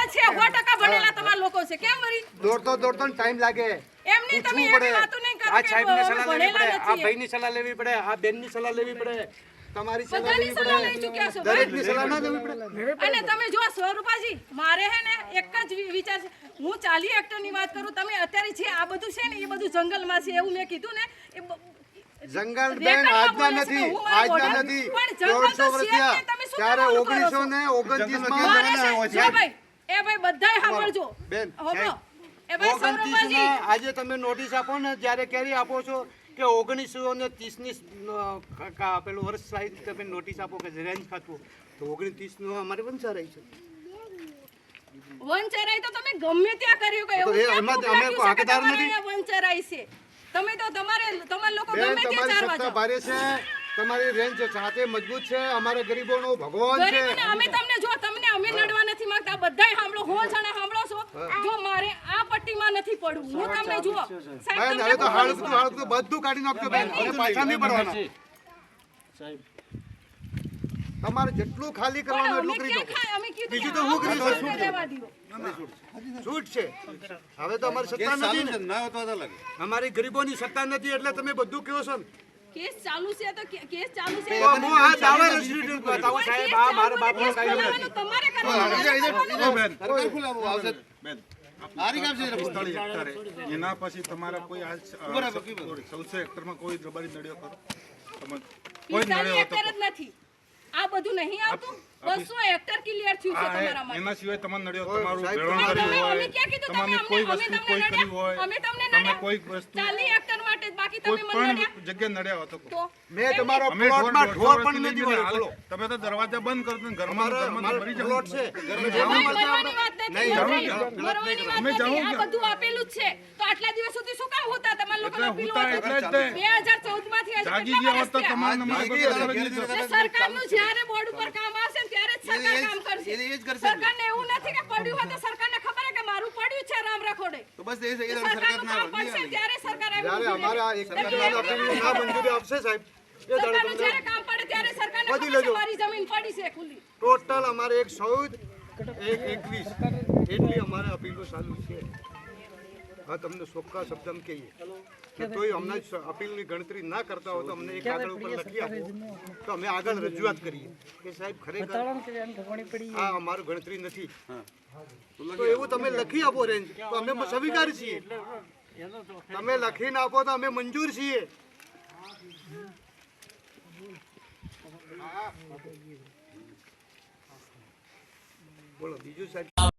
છે 100% ભણેલા તમારા લોકો છે કેમ વરી દોડતો ટાઈમ લાગે એમની તમે એવી વાતો નહીં કરો આ કે સાહેબની સલાહ લેવી પડે ભણેલા આ નથી ભાઈની સલાહ લેવી પડે આ બેનની સલાહ લેવી પડે તમારી સલાહ બધાની લેવી સલાહ લઈ પડે ચૂક્યા છો દરેકની સલાહ ના લેવી પડે અને તમે જો સ્વરૂપાજી મારે હે ને એક જ વિચાર છે હું 40 હેક્ટરની વાત કરું તમે અત્યારે જે આ બધું છે ને એ બધું જંગલમાં છે એવું મેં કીધું ને જંગલ બેન આજના નથી 150 વર્ષ થયા ત્યારે 1929 માં એ ભાઈ બધાય સાંભળજો બેન સાંભળો એ ભાઈ સૌરભજી આજે તમે નોટિસ આપો ને જ્યારે ક્યારે આપો છો કે 1930 ની પેલું વર્ષ સાહિત્ય તમે નોટિસ આપો કે રેન્જ ખાતું તો 1930 નો અમારે વંચારાય છે વંચરાય તો તમે ગમે ત્યાં કર્યું કે એવું એમાં અમે હકદાર નથી વંચરાય છે તમે તો તમારા લોકો બેન ગમે ત્યાં તમારી ચારવા સત્તા જાઓ ભારે છે તમારી રેન્જ સાથે મજબૂત છે અમારા ગરીબોનો ભગવાન છે ગરીબોને અમે તમને અમે લડવા નથી માંગતા બધાય સાંભળો હો જણા સાંભળો છો જો મારે આ પટ્ટીમાં નથી પડવું હું તમને જુઓ બેન હવે તો હાડકું બધું કાઢી નાખજો બેન હવે પાછા નહીં પડવાના સાહેબ તમારે જેટલું ખાલી કરવાનું એટલું કરી દો બીજું તો હું કરી દઉં છૂટ છે હવે તો અમારી સત્તા નથી ને અમારી ગરીબોની સત્તા નથી એટલે તમે બધું કહો છો ને કેસ ચાલુ છે તો કેસ ચાલુ છે તો હું આ દાવા રેસિડન્ટ બતાવું સાહેબ આ મારા બાપનો કાયદો નથી તમારે કરવાનું એના પછી તમારા કોઈ 14 હેક્ટરમાં કોઈ રબારી નડ્યો ખરો કોઈ નડ્યો હતો જ નથી આ બધું નહીં આવતું 200 હેક્ટર ક્લિયર થયું છે તમારા માટે એના સિવાય તમને નડ્યો તમારું ભેળણ અમે કર્યું હોય ક્યાં કીધું તમારી કોઈ વસ્તુ કોઈ કરી હોય અમે તમને તમે નડ્યા કોઈ વસ્તુ 40 હેક્ટર માટે બાકી કોઈ તમે મને પણ નડ્યા જગ્યા નડ્યા હતો તો મેં તમારો અમે પ્લોટમાં ઢોર પણ નથી હાલ- વાળ્યો તમે તો દરવાજા બંધ કરો છો ને ઘરમાં મારો મરી પ્લોટ જાવ છે મરવાની વાત નથી નહીં, મરવાની વાત અમે નથી જાઉં આ બધું આપેલું જ છે તો આટલા દિવસ સુધી શું કામ હોતા તમારા લોકો એટલે આપેલું હોતા હતું? એટલે જ તે. 2014 માંથી હજી જાગી કેટલા ગયા હોત તો વર્ષ તમારે નમાજ બધું અલગ જ થયા? સરકારનું જ્યારે બોર્ડ ઉપર કામ આવશે ને ત્યારે જ સરકાર કામ કરશે સરકારને એવું નથી કે પડ્યું હોય તો સરકારને ખબર છે કે મારું પડ્યું છે રામ રખોડે તો બસ સરકારનું કામ પડશે ત્યારે સરકાર આવી જ્યારે ઊભી અમારા રહે. એક કલાક અપીલની ના મંજૂરી આપશે સાહેબ એ દાડે સરકારનું તમને જ્યારે કામ પડે ત્યારે સરકારને બધી ખબર છે લેજો. મારી જમીન પડી છે ખુલ્લી ટોટલ અમારે 114 એટલી અમારે અપીલો ચાલુ છે હા તમને ચોખ્ખા શબ્દમાં કહીએ કે તોય અમને અપીલની ગણતરી ના કરતા હોય તો અમને એક કાગળ ઉપર લખી આપો તો અમે આગળ રજૂઆત કરીએ કે સાહેબ ખરેખર આ અમારું ગણતરી નથી તો એવું તમે લખી આપો રેન્જ તો અમે સ્વીકાર છીએ તમે લખીને આપો તો અમે મંજૂર છીએ બોલો બીજું સાહેબ